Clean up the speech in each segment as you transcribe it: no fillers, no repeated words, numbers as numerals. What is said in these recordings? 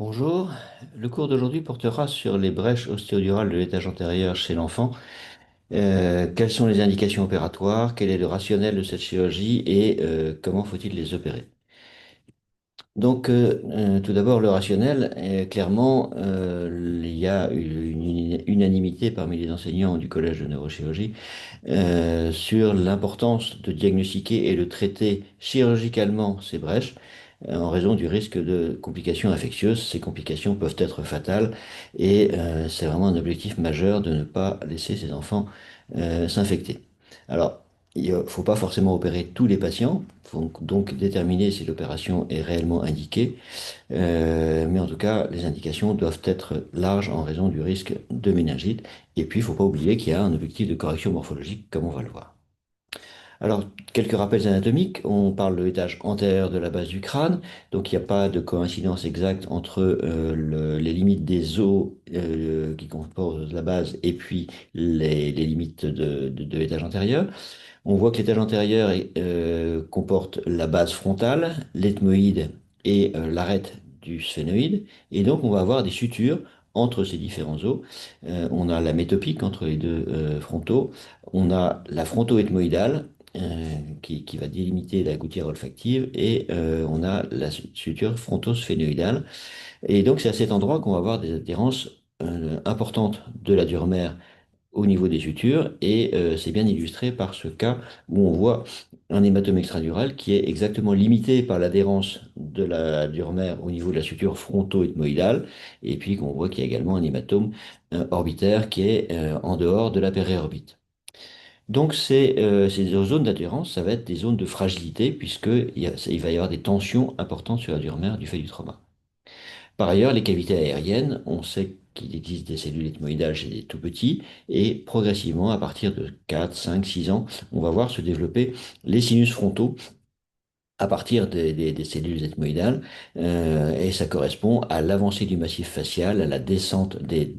Bonjour, le cours d'aujourd'hui portera sur les brèches ostéodurales de l'étage antérieur chez l'enfant. Quelles sont les indications opératoires, quel est le rationnel de cette chirurgie et comment faut-il les opérer? Tout d'abord, le rationnel, clairement, il y a une unanimité parmi les enseignants du collège de neurochirurgie sur l'importance de diagnostiquer et de traiter chirurgicalement ces brèches en raison du risque de complications infectieuses. Ces complications peuvent être fatales et c'est vraiment un objectif majeur de ne pas laisser ces enfants s'infecter. Alors, il ne faut pas forcément opérer tous les patients, il faut donc déterminer si l'opération est réellement indiquée. Mais en tout cas, les indications doivent être larges en raison du risque de méningite. Et puis, il ne faut pas oublier qu'il y a un objectif de correction morphologique, comme on va le voir. Alors, quelques rappels anatomiques. On parle de l'étage antérieur de la base du crâne. Donc, il n'y a pas de coïncidence exacte entre les limites des os qui composent la base et puis les limites de l'étage antérieur. On voit que l'étage antérieur comporte la base frontale, l'ethmoïde et l'arête du sphénoïde. Et donc, on va avoir des sutures entre ces différents os. On a la métopique entre les deux frontaux. On a la fronto-ethmoïdale qui va délimiter la gouttière olfactive. Et on a la suture fronto-sphénoïdale. Et donc, c'est à cet endroit qu'on va avoir des adhérences importantes de la dure mère au niveau des sutures et c'est bien illustré par ce cas où on voit un hématome extradural qui est exactement limité par l'adhérence de la dure mère au niveau de la suture fronto-ethmoïdale et puis qu'on voit qu'il y a également un hématome orbitaire qui est en dehors de la périorbite. Donc ces zones d'adhérence, ça va être des zones de fragilité puisqu'il va y avoir des tensions importantes sur la dure mère du fait du trauma. Par ailleurs, les cavités aériennes, on sait qu'il existe des cellules ethmoïdales chez les tout petits et progressivement, à partir de 4, 5, 6 ans, on va voir se développer les sinus frontaux à partir des cellules ethmoïdales et ça correspond à l'avancée du massif facial, à la descente des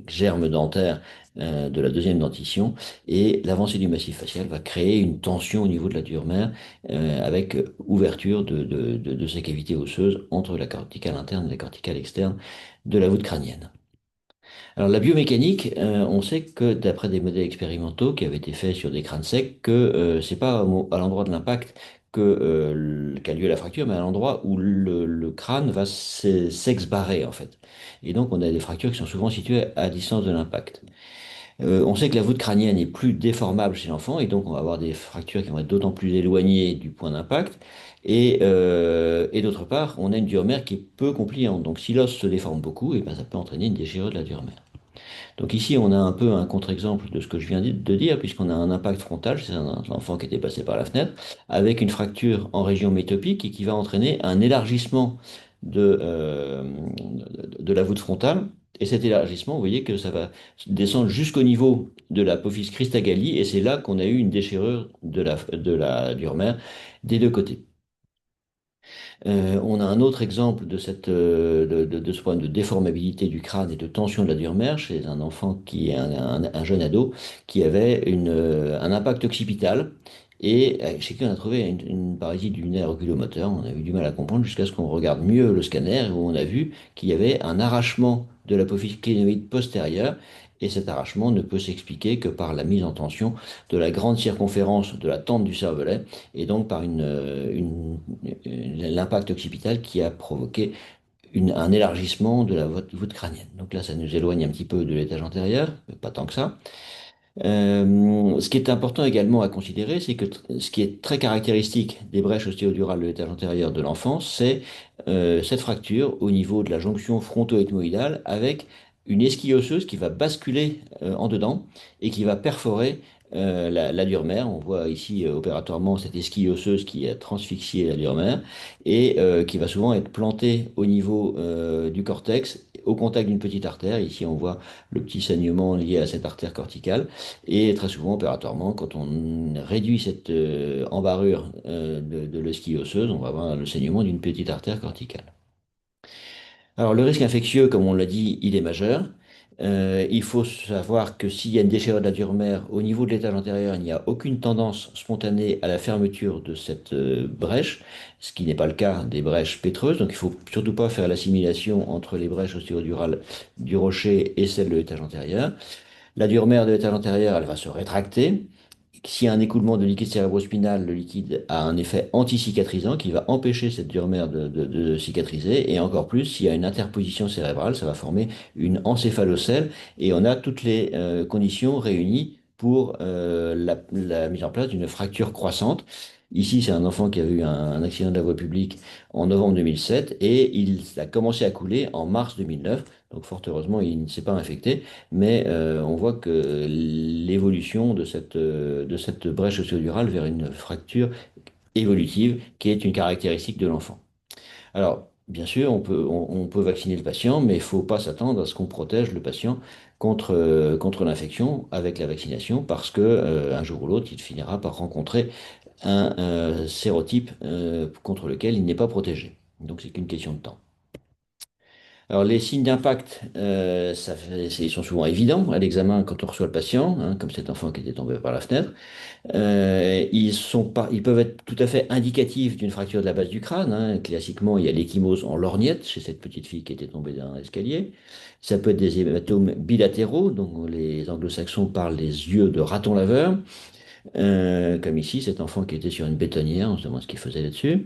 germes dentaires de la deuxième dentition et l'avancée du massif facial va créer une tension au niveau de la dure mère avec ouverture de ces cavités osseuses entre la corticale interne et la corticale externe de la voûte crânienne. Alors la biomécanique, on sait que d'après des modèles expérimentaux qui avaient été faits sur des crânes secs, que c'est pas à l'endroit de l'impact qu'a lieu la fracture, mais à l'endroit où le crâne va s'ex-barrer en fait. Et donc on a des fractures qui sont souvent situées à distance de l'impact. On sait que la voûte crânienne est plus déformable chez l'enfant et donc on va avoir des fractures qui vont être d'autant plus éloignées du point d'impact. Et d'autre part, on a une dure mère qui est peu compliante. Donc si l'os se déforme beaucoup, et ben, ça peut entraîner une déchirure de la dure mère. Donc ici, on a un peu un contre-exemple de ce que je viens de dire, puisqu'on a un impact frontal, c'est un enfant qui était passé par la fenêtre, avec une fracture en région métopique et qui va entraîner un élargissement de la voûte frontale. Et cet élargissement, vous voyez que ça va descendre jusqu'au niveau de l'apophyse cristagalli, et c'est là qu'on a eu une déchirure de la dure mère des deux côtés. On a un autre exemple de ce problème de déformabilité du crâne et de tension de la dure mère chez un enfant qui est un jeune ado qui avait un impact occipital et chez qui on a trouvé une paralysie du nerf oculomoteur. On a eu du mal à comprendre jusqu'à ce qu'on regarde mieux le scanner où on a vu qu'il y avait un arrachement de l'apophyse clénoïde postérieure et cet arrachement ne peut s'expliquer que par la mise en tension de la grande circonférence de la tente du cervelet et donc par l'impact occipital qui a provoqué un élargissement de la voûte crânienne. Donc là, ça nous éloigne un petit peu de l'étage antérieur, mais pas tant que ça. Ce qui est important également à considérer, c'est que ce qui est très caractéristique des brèches ostéodurales de l'étage antérieur de l'enfant, c'est cette fracture au niveau de la jonction fronto-ethmoïdale avec une esquille osseuse qui va basculer en dedans et qui va perforer la dure mère. On voit ici opératoirement cette esquille osseuse qui a transfixié la dure mère et qui va souvent être plantée au niveau du cortex au contact d'une petite artère. Ici, on voit le petit saignement lié à cette artère corticale. Et très souvent, opératoirement, quand on réduit cette embarrure de l'esquille osseuse, on va avoir le saignement d'une petite artère corticale. Alors, le risque infectieux, comme on l'a dit, il est majeur. Il faut savoir que s'il y a une déchirure de la dure-mère au niveau de l'étage antérieur, il n'y a aucune tendance spontanée à la fermeture de cette brèche, ce qui n'est pas le cas des brèches pétreuses. Donc il faut surtout pas faire l'assimilation entre les brèches ostéodurales du rocher et celles de l'étage antérieur. La dure-mère de l'étage antérieur, elle va se rétracter. S'il y a un écoulement de liquide cérébrospinal, le liquide a un effet anti-cicatrisant qui va empêcher cette dure-mère de cicatriser. Et encore plus, s'il y a une interposition cérébrale, ça va former une encéphalocèle. Et on a toutes les conditions réunies pour la mise en place d'une fracture croissante. Ici, c'est un enfant qui a eu un accident de la voie publique en novembre 2007 et il a commencé à couler en mars 2009. Donc, fort heureusement, il ne s'est pas infecté. Mais on voit que l'évolution de cette brèche osseo-durale vers une fracture évolutive qui est une caractéristique de l'enfant. Alors, bien sûr, on peut vacciner le patient, mais il ne faut pas s'attendre à ce qu'on protège le patient contre l'infection avec la vaccination parce que un jour ou l'autre, il finira par rencontrer un sérotype contre lequel il n'est pas protégé. Donc, c'est qu'une question de temps. Alors, les signes d'impact, ils sont souvent évidents à l'examen quand on reçoit le patient, hein, comme cet enfant qui était tombé par la fenêtre. Ils peuvent être tout à fait indicatifs d'une fracture de la base du crâne, hein. Classiquement, il y a l'échymose en lorgnette chez cette petite fille qui était tombée dans l'escalier. Ça peut être des hématomes bilatéraux, donc les anglo-saxons parlent des yeux de raton laveur, comme ici, cet enfant qui était sur une bétonnière, on se demande ce qu'il faisait là-dessus.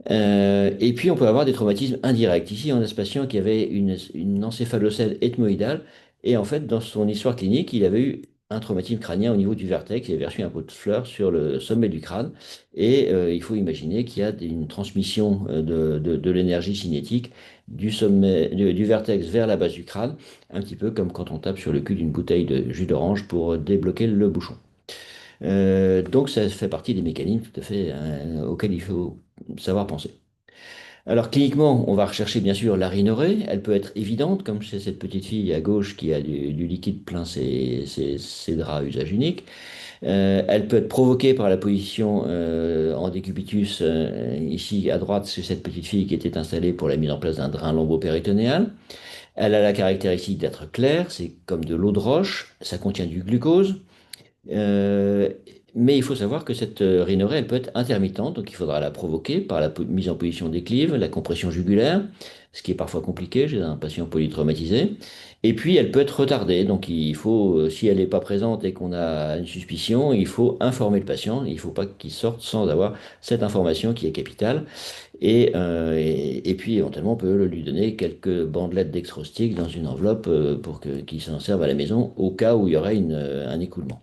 Et puis, on peut avoir des traumatismes indirects. Ici, on a ce patient qui avait une encéphalocèle ethmoïdale. Et en fait, dans son histoire clinique, il avait eu un traumatisme crânien au niveau du vertex. Il avait reçu un pot de fleurs sur le sommet du crâne. Et il faut imaginer qu'il y a une transmission de l'énergie cinétique du sommet, du vertex vers la base du crâne, un petit peu comme quand on tape sur le cul d'une bouteille de jus d'orange pour débloquer le bouchon. Donc, ça fait partie des mécanismes tout à fait auxquels il faut savoir penser. Alors cliniquement, on va rechercher bien sûr la rhinorrhée. Elle peut être évidente, comme chez cette petite fille à gauche qui a du liquide plein ses draps à usage unique. Elle peut être provoquée par la position en décubitus, ici à droite, chez cette petite fille qui était installée pour la mise en place d'un drain lombo-péritonéal. Elle a la caractéristique d'être claire, c'est comme de l'eau de roche, ça contient du glucose. Euh, mais il faut savoir que cette rhinorrhée, elle peut être intermittente, donc il faudra la provoquer par la mise en position des clives, la compression jugulaire, ce qui est parfois compliqué chez un patient polytraumatisé. Et puis, elle peut être retardée, donc il faut, si elle n'est pas présente et qu'on a une suspicion, il faut informer le patient. Il ne faut pas qu'il sorte sans avoir cette information qui est capitale. Et puis, éventuellement, on peut lui donner quelques bandelettes dextrostic dans une enveloppe pour qu'il s'en serve à la maison au cas où il y aurait un écoulement.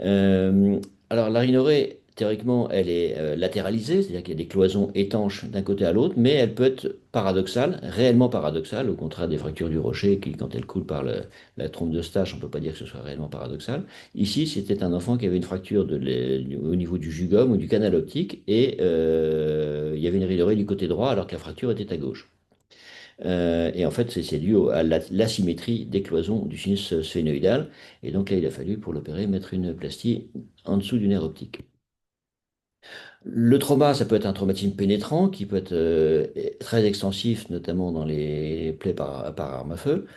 Euh, alors, la rhinorrhée, théoriquement, elle est latéralisée, c'est-à-dire qu'il y a des cloisons étanches d'un côté à l'autre, mais elle peut être paradoxale, réellement paradoxale, au contraire des fractures du rocher qui, quand elles coulent par la trompe de Stache, on ne peut pas dire que ce soit réellement paradoxal. Ici, c'était un enfant qui avait une fracture au niveau du jugum ou du canal optique, et il y avait une rhinorrhée du côté droit alors que la fracture était à gauche. Et en fait, c'est dû à l'asymétrie des cloisons du sinus sphénoïdal. Et donc là, il a fallu, pour l'opérer, mettre une plastie en dessous du nerf optique. Le trauma, ça peut être un traumatisme pénétrant qui peut être très extensif, notamment dans les plaies par arme à feu.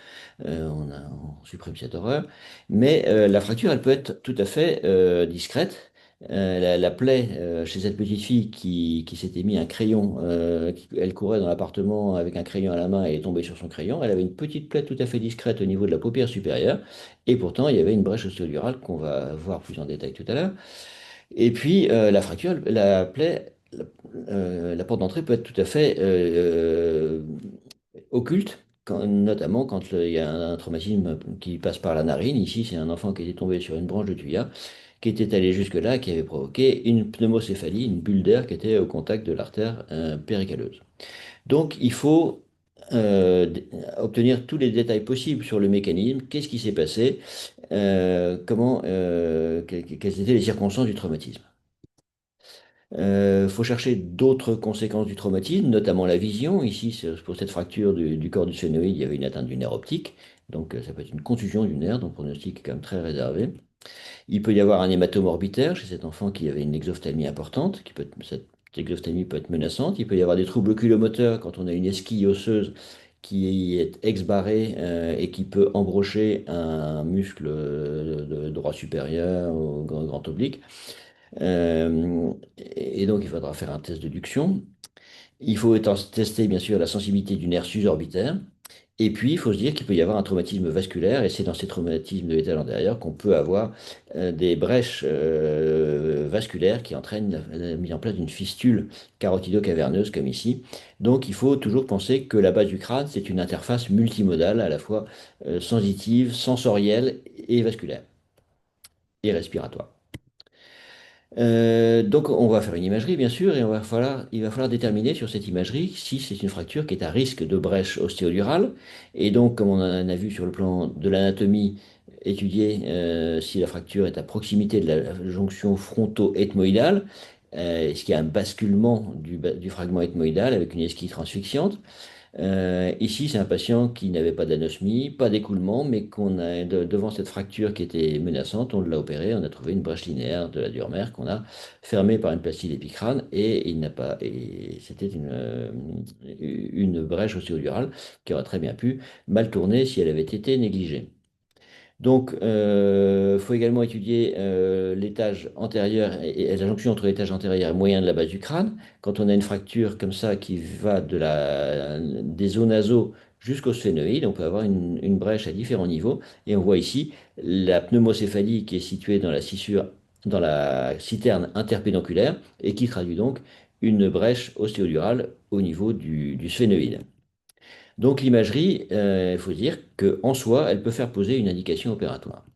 On supprime cette horreur. Mais la fracture, elle peut être tout à fait discrète. La plaie chez cette petite fille qui s'était mis un crayon, elle courait dans l'appartement avec un crayon à la main et est tombée sur son crayon. Elle avait une petite plaie tout à fait discrète au niveau de la paupière supérieure. Et pourtant, il y avait une brèche ostéodurale qu'on va voir plus en détail tout à l'heure. Et puis, la fracture, la plaie, la porte d'entrée peut être tout à fait occulte, notamment quand il y a un traumatisme qui passe par la narine. Ici, c'est un enfant qui était tombé sur une branche de tuya, qui était allé jusque-là, qui avait provoqué une pneumocéphalie, une bulle d'air qui était au contact de l'artère péricaleuse. Donc, il faut obtenir tous les détails possibles sur le mécanisme, qu'est-ce qui s'est passé, quelles étaient les circonstances du traumatisme. Il faut chercher d'autres conséquences du traumatisme, notamment la vision. Ici, pour cette fracture du corps du phénoïde, il y avait une atteinte du nerf optique. Donc, ça peut être une contusion du nerf, donc le pronostic est quand même très réservé. Il peut y avoir un hématome orbitaire chez cet enfant qui avait une exophtalmie importante, cette exophtalmie peut être menaçante. Il peut y avoir des troubles oculomoteurs quand on a une esquille osseuse qui est ex-barré et qui peut embrocher un muscle de droit supérieur au grand oblique. Et donc, il faudra faire un test de duction. Il faut tester, bien sûr, la sensibilité du nerf sus-orbitaire. Et puis, il faut se dire qu'il peut y avoir un traumatisme vasculaire, et c'est dans ces traumatismes de l'étage antérieur qu'on peut avoir des brèches vasculaires qui entraînent la mise en place d'une fistule carotido-caverneuse, comme ici. Donc, il faut toujours penser que la base du crâne, c'est une interface multimodale, à la fois sensitive, sensorielle et vasculaire, et respiratoire. Donc on va faire une imagerie bien sûr et il va falloir déterminer sur cette imagerie si c'est une fracture qui est à risque de brèche ostéodurale. Et donc comme on en a vu sur le plan de l'anatomie, étudier si la fracture est à proximité de la jonction fronto-ethmoïdale, est-ce qu'il y a un basculement du fragment ethmoïdal avec une esquisse transfixiante. Ici, c'est un patient qui n'avait pas d'anosmie, pas d'écoulement, mais devant cette fracture qui était menaçante, on l'a opéré, on a trouvé une brèche linéaire de la dure-mère qu'on a fermée par une plastie d'épicrâne et il n'a pas, et c'était une brèche ostéodurale qui aurait très bien pu mal tourner si elle avait été négligée. Donc, il faut également étudier l'étage antérieur et la jonction entre l'étage antérieur et moyen de la base du crâne. Quand on a une fracture comme ça qui va des zones nasaux jusqu'au sphénoïde, on peut avoir une brèche à différents niveaux. Et on voit ici la pneumocéphalie qui est située dans la scissure, dans la citerne interpédonculaire et qui traduit donc une brèche ostéodurale au niveau du sphénoïde. Donc l'imagerie, il faut dire qu'en soi, elle peut faire poser une indication opératoire.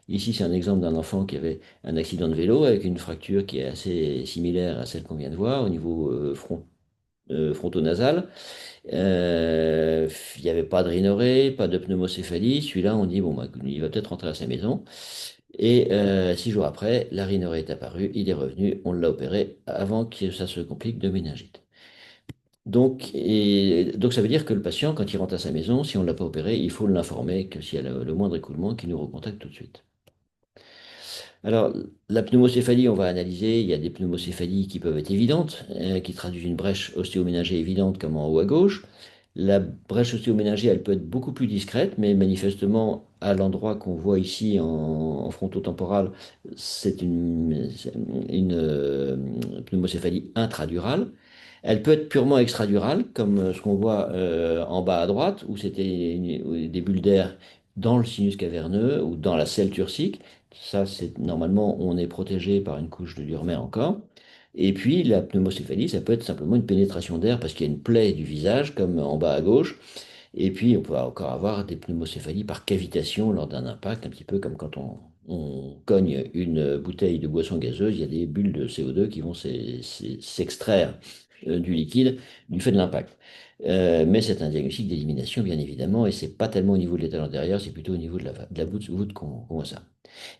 Ici, c'est un exemple d'un enfant qui avait un accident de vélo avec une fracture qui est assez similaire à celle qu'on vient de voir au niveau frontonasal. Il n'y avait pas de rhinorrhée, pas de pneumocéphalie. Celui-là, on dit, bon, bah, il va peut-être rentrer à sa maison. Et 6 jours après, la rhinorrhée est apparue, il est revenu, on l'a opéré avant que ça se complique de méningite. Donc ça veut dire que le patient, quand il rentre à sa maison, si on ne l'a pas opéré, il faut l'informer que s'il y a le moindre écoulement, qu'il nous recontacte tout de suite. Alors, la pneumocéphalie, on va analyser. Il y a des pneumocéphalies qui peuvent être évidentes, qui traduisent une brèche ostéoménagée évidente comme en haut à gauche. La brèche ostéoménagée, elle peut être beaucoup plus discrète, mais manifestement, à l'endroit qu'on voit ici en frontotemporal, c'est une pneumocéphalie intradurale. Elle peut être purement extradurale, comme ce qu'on voit en bas à droite, où c'était des bulles d'air dans le sinus caverneux ou dans la selle turcique. Ça, c'est normalement, on est protégé par une couche de Durmer encore. Et puis, la pneumocéphalie, ça peut être simplement une pénétration d'air parce qu'il y a une plaie du visage, comme en bas à gauche. Et puis, on peut encore avoir des pneumocéphalies par cavitation lors d'un impact, un petit peu comme quand on cogne une bouteille de boisson gazeuse, il y a des bulles de CO2 qui vont s'extraire du liquide du fait de l'impact. Mais c'est un diagnostic d'élimination, bien évidemment, et c'est pas tellement au niveau de l'étage antérieur, c'est plutôt au niveau de la voûte qu'on voit ça.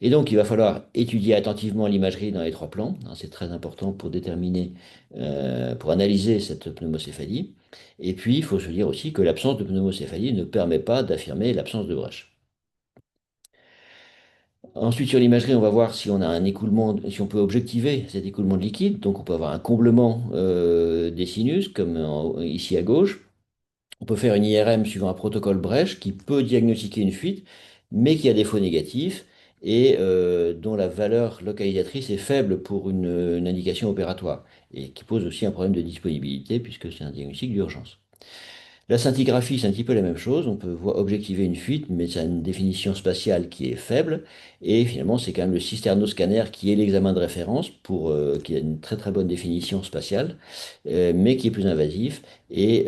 Et donc, il va falloir étudier attentivement l'imagerie dans les 3 plans, hein. C'est très important pour déterminer, pour analyser cette pneumocéphalie. Et puis, il faut se dire aussi que l'absence de pneumocéphalie ne permet pas d'affirmer l'absence de brèche. Ensuite, sur l'imagerie, on va voir si on a un écoulement, si on peut objectiver cet écoulement de liquide. Donc, on peut avoir un comblement des sinus, comme ici à gauche. On peut faire une IRM suivant un protocole Brecht qui peut diagnostiquer une fuite, mais qui a des faux négatifs et dont la valeur localisatrice est faible pour une indication opératoire et qui pose aussi un problème de disponibilité puisque c'est un diagnostic d'urgence. La scintigraphie, c'est un petit peu la même chose. On peut objectiver une fuite, mais ça a une définition spatiale qui est faible. Et finalement, c'est quand même le cysternoscanner qui est l'examen de référence qui a une très très bonne définition spatiale, mais qui est plus invasif et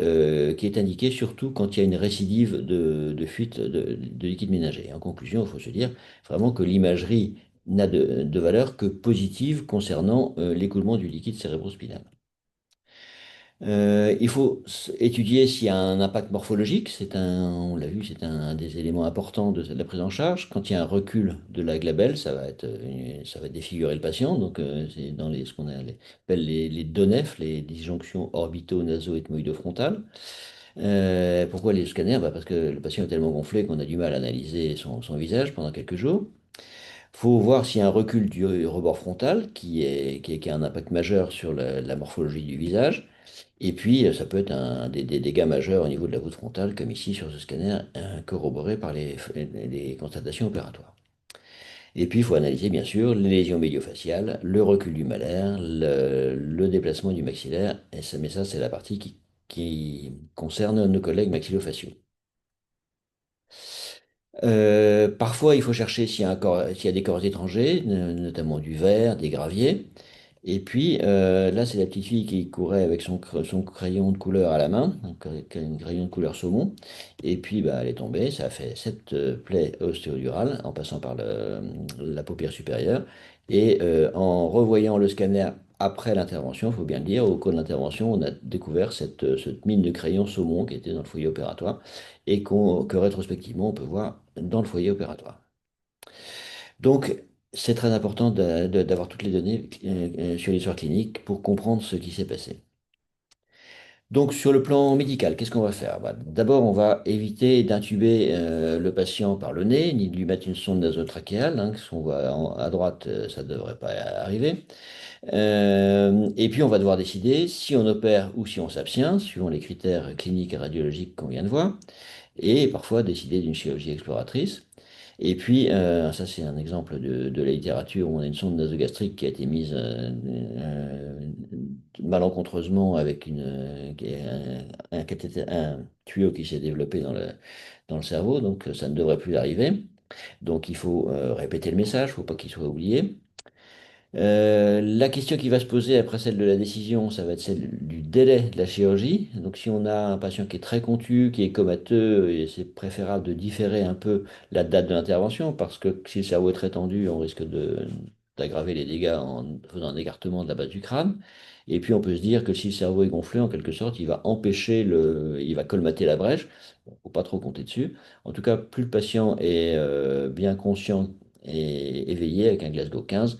qui est indiqué surtout quand il y a une récidive de fuite de liquide ménager. En conclusion, il faut se dire vraiment que l'imagerie n'a de valeur que positive concernant l'écoulement du liquide cérébrospinal. Il faut étudier s'il y a un impact morphologique. On l'a vu, c'est un des éléments importants de la prise en charge. Quand il y a un recul de la glabelle, ça va défigurer le patient. Donc, c'est dans ce qu'on appelle les DONEF, les disjonctions orbito-naso-ethmoïdo-frontales. Pourquoi les scanners? Bah, parce que le patient est tellement gonflé qu'on a du mal à analyser son visage pendant quelques jours. Il faut voir s'il y a un recul du rebord frontal qui a un impact majeur sur la morphologie du visage. Et puis, ça peut être des dégâts majeurs au niveau de la voûte frontale, comme ici sur ce scanner, corroboré par les constatations opératoires. Et puis, il faut analyser, bien sûr, les lésions médio-faciales, le recul du malaire, le déplacement du maxillaire. Mais ça, c'est la partie qui concerne nos collègues maxillofaciaux. Parfois, il faut chercher s'il y a des corps étrangers, notamment du verre, des graviers. Et puis là, c'est la petite fille qui courait avec son crayon de couleur à la main, donc avec un crayon de couleur saumon. Et puis bah, elle est tombée, ça a fait cette plaie ostéodurale en passant par la paupière supérieure. Et en revoyant le scanner après l'intervention, il faut bien le dire, au cours de l'intervention, on a découvert cette mine de crayon saumon qui était dans le foyer opératoire et que rétrospectivement on peut voir dans le foyer opératoire. Donc, c'est très important d'avoir toutes les données sur l'histoire clinique pour comprendre ce qui s'est passé. Donc, sur le plan médical, qu'est-ce qu'on va faire? Bah, d'abord, on va éviter d'intuber le patient par le nez, ni de lui mettre une sonde nasotrachéale, hein, parce qu'on voit à droite, ça ne devrait pas arriver. Et puis, on va devoir décider si on opère ou si on s'abstient, suivant les critères cliniques et radiologiques qu'on vient de voir, et parfois décider d'une chirurgie exploratrice. Et puis, ça c'est un exemple de la littérature où on a une sonde nasogastrique qui a été mise malencontreusement avec un tuyau qui s'est développé dans le cerveau, donc ça ne devrait plus arriver. Donc il faut répéter le message, il ne faut pas qu'il soit oublié. La question qui va se poser après celle de la décision, ça va être celle du délai de la chirurgie. Donc, si on a un patient qui est très contus, qui est comateux, et c'est préférable de différer un peu la date de l'intervention, parce que si le cerveau est très tendu, on risque d'aggraver les dégâts en faisant un écartement de la base du crâne. Et puis, on peut se dire que si le cerveau est gonflé, en quelque sorte, il va colmater la brèche. Bon, faut pas trop compter dessus. En tout cas, plus le patient est bien conscient et éveillé avec un Glasgow 15,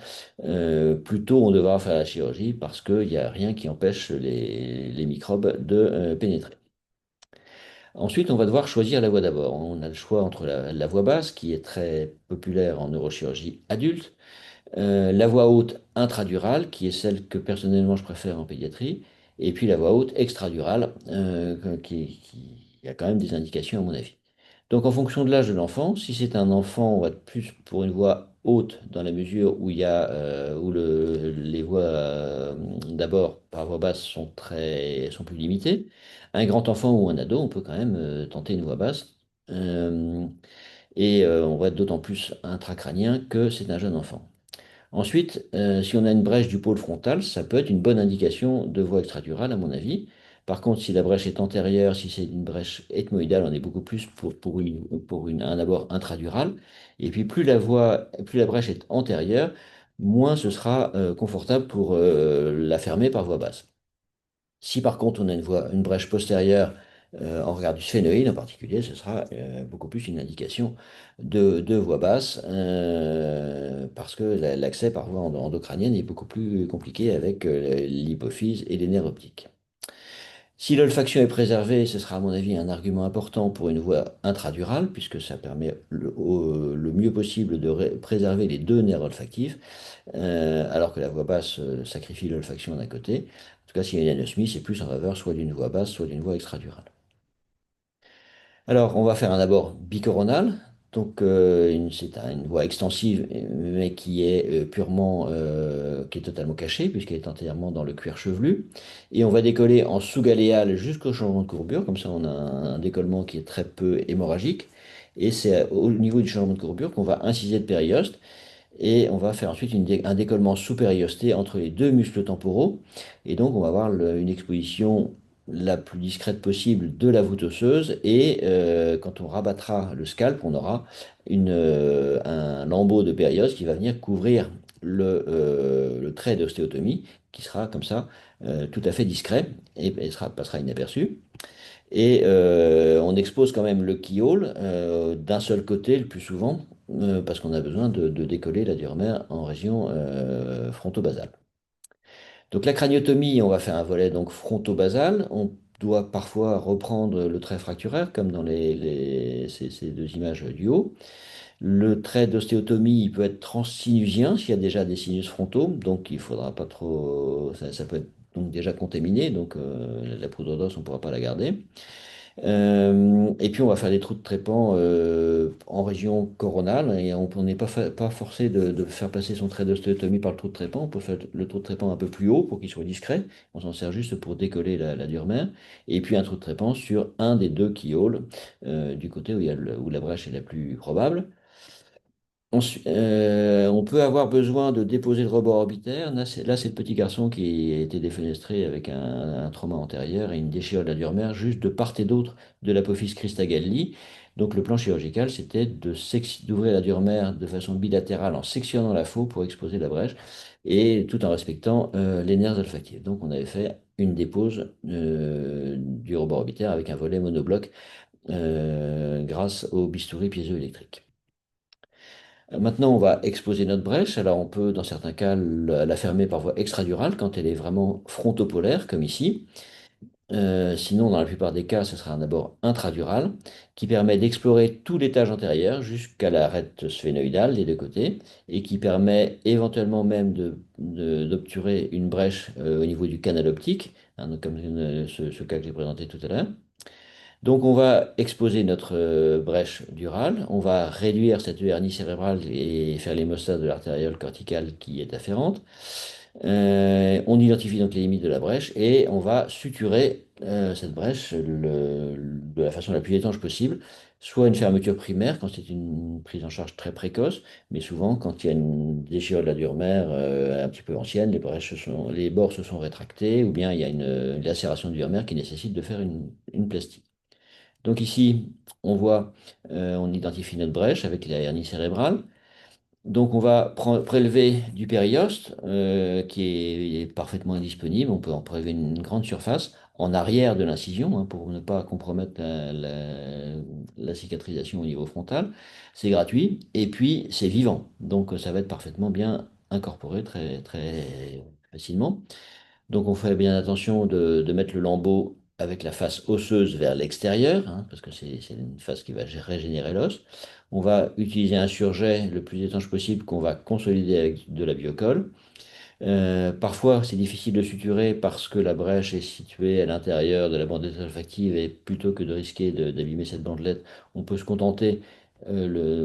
plus tôt on devra faire la chirurgie parce qu'il n'y a rien qui empêche les microbes de pénétrer. Ensuite, on va devoir choisir la voie d'abord. On a le choix entre la voie basse, qui est très populaire en neurochirurgie adulte, la voie haute intradurale, qui est celle que personnellement je préfère en pédiatrie, et puis la voie haute extradurale, qui a quand même des indications à mon avis. Donc en fonction de l'âge de l'enfant, si c'est un enfant, on va être plus pour une voie haute dans la mesure où il y a où les voies d'abord par voie basse sont plus limitées. Un grand enfant ou un ado, on peut quand même tenter une voie basse. Euh, on va être d'autant plus intracrânien que c'est un jeune enfant. Ensuite, si on a une brèche du pôle frontal, ça peut être une bonne indication de voie extradurale, à mon avis. Par contre, si la brèche est antérieure, si c'est une brèche ethmoïdale, on est beaucoup plus un abord intradural. Et puis, plus la brèche est antérieure, moins ce sera confortable pour la fermer par voie basse. Si par contre on a une brèche postérieure en regard du sphénoïde en particulier, ce sera beaucoup plus une indication de voie basse parce que l'accès par voie endocrânienne est beaucoup plus compliqué avec l'hypophyse et les nerfs optiques. Si l'olfaction est préservée, ce sera à mon avis un argument important pour une voie intradurale, puisque ça permet le mieux possible de préserver les deux nerfs olfactifs, alors que la voie basse sacrifie l'olfaction d'un côté. En tout cas, s'il y a une anosmie, c'est plus en faveur soit d'une voie basse, soit d'une voie extradurale. Alors, on va faire un abord bicoronal. Donc, c'est une voie extensive, mais qui est totalement cachée, puisqu'elle est entièrement dans le cuir chevelu. Et on va décoller en sous-galéal jusqu'au changement de courbure. Comme ça, on a un décollement qui est très peu hémorragique. Et c'est au niveau du changement de courbure qu'on va inciser le périoste. Et on va faire ensuite un décollement sous-périosté entre les deux muscles temporaux. Et donc, on va avoir une exposition la plus discrète possible de la voûte osseuse. Et quand on rabattra le scalp, on aura un lambeau de périos qui va venir couvrir le trait d'ostéotomie, qui sera comme ça tout à fait discret et passera inaperçu. Et on expose quand même le keyhole d'un seul côté le plus souvent, parce qu'on a besoin de décoller la durmère en région fronto-basale. Donc la craniotomie, on va faire un volet donc fronto-basal. On doit parfois reprendre le trait fracturaire, comme dans ces deux images du haut. Le trait d'ostéotomie, il peut être transsinusien s'il y a déjà des sinus frontaux, donc il faudra pas trop. Ça peut être donc déjà contaminée, donc la poudre d'os, on ne pourra pas la garder. Et puis on va faire des trous de trépan en région coronale et on n'est pas forcé de faire passer son trait d'ostéotomie par le trou de trépan. On peut faire le trou de trépan un peu plus haut pour qu'il soit discret. On s'en sert juste pour décoller la dure-mère. Et puis un trou de trépan sur un des deux keyholes du côté où, où la brèche est la plus probable. On peut avoir besoin de déposer le rebord orbitaire. Là, c'est le petit garçon qui a été défenestré avec un trauma antérieur et une déchirure de la dure mère juste de part et d'autre de l'apophyse Christa Galli. Donc, le plan chirurgical, c'était d'ouvrir la dure mère de façon bilatérale en sectionnant la faux pour exposer la brèche et tout en respectant les nerfs olfactifs. Donc, on avait fait une dépose du rebord orbitaire avec un volet monobloc grâce au bistouri piézoélectrique. Maintenant, on va exposer notre brèche. Alors, on peut, dans certains cas, la fermer par voie extradurale quand elle est vraiment frontopolaire, comme ici. Sinon, dans la plupart des cas, ce sera un abord intradural qui permet d'explorer tout l'étage antérieur jusqu'à l'arête sphénoïdale des deux côtés et qui permet éventuellement même d'obturer une brèche au niveau du canal optique, hein, donc comme ce cas que j'ai présenté tout à l'heure. Donc on va exposer notre brèche durale, on va réduire cette hernie cérébrale et faire l'hémostase de l'artériole corticale qui est afférente. On identifie donc les limites de la brèche et on va suturer cette brèche de la façon la plus étanche possible, soit une fermeture primaire quand c'est une prise en charge très précoce, mais souvent quand il y a une déchirure de la dure mère un petit peu ancienne, les bords se sont rétractés ou bien il y a une lacération de dure mère qui nécessite de faire une plastie. Donc ici, on voit, on identifie notre brèche avec la hernie cérébrale. Donc on va prélever du périoste qui est parfaitement indisponible. On peut en prélever une grande surface en arrière de l'incision hein, pour ne pas compromettre la cicatrisation au niveau frontal. C'est gratuit et puis c'est vivant. Donc ça va être parfaitement bien incorporé très, très facilement. Donc on fait bien attention de mettre le lambeau avec la face osseuse vers l'extérieur, hein, parce que c'est une face qui va régénérer l'os. On va utiliser un surjet le plus étanche possible qu'on va consolider avec de la biocolle. Parfois, c'est difficile de suturer parce que la brèche est située à l'intérieur de la bandelette olfactive et plutôt que de risquer d'abîmer cette bandelette, on peut se contenter de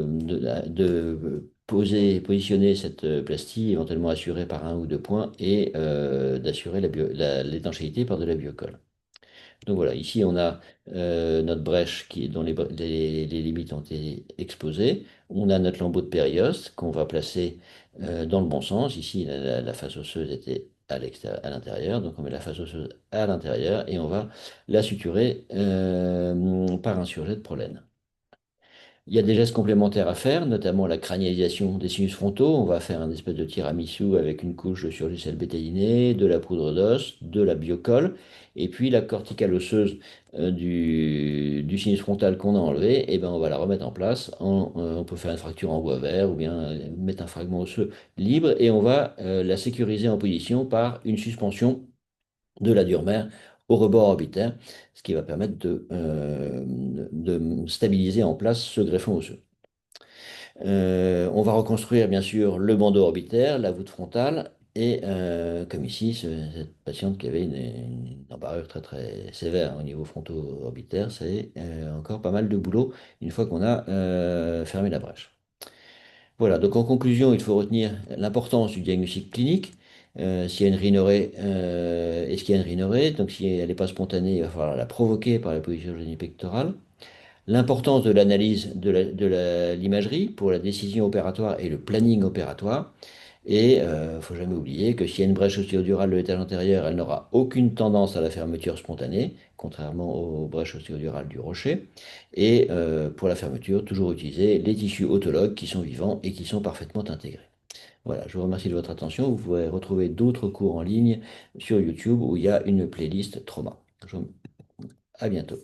positionner cette plastie, éventuellement assurée par un ou deux points, et d'assurer l'étanchéité par de la biocolle. Donc voilà, ici on a notre brèche dont les limites ont été exposées. On a notre lambeau de périoste qu'on va placer dans le bon sens. Ici, la face osseuse était à l'intérieur, donc on met la face osseuse à l'intérieur et on va la suturer par un surjet de prolène. Il y a des gestes complémentaires à faire, notamment la cranialisation des sinus frontaux. On va faire un espèce de tiramisu avec une couche de surgicel bétaïné, de la poudre d'os, de la biocolle, et puis la corticale osseuse du sinus frontal qu'on a enlevé, et ben on va la remettre en place. On peut faire une fracture en bois vert ou bien mettre un fragment osseux libre, et on va la sécuriser en position par une suspension de la dure mère au rebord orbitaire, ce qui va permettre de stabiliser en place ce greffon osseux. On va reconstruire bien sûr le bandeau orbitaire, la voûte frontale, et comme ici, cette patiente qui avait une embarrure très très sévère au niveau fronto-orbitaire, c'est encore pas mal de boulot une fois qu'on a fermé la brèche. Voilà, donc en conclusion, il faut retenir l'importance du diagnostic clinique. S'il y a une rhinorrhée, est-ce qu'il y a une rhinorrhée? Donc si elle n'est pas spontanée, il va falloir la provoquer par la position génipectorale. L'importance de l'analyse de l'imagerie pour la décision opératoire et le planning opératoire. Et il ne faut jamais oublier que s'il y a une brèche ostéodurale de l'étage antérieur, elle n'aura aucune tendance à la fermeture spontanée, contrairement aux brèches ostéodurales du rocher. Et pour la fermeture, toujours utiliser les tissus autologues qui sont vivants et qui sont parfaitement intégrés. Voilà, je vous remercie de votre attention. Vous pouvez retrouver d'autres cours en ligne sur YouTube où il y a une playlist trauma. À bientôt.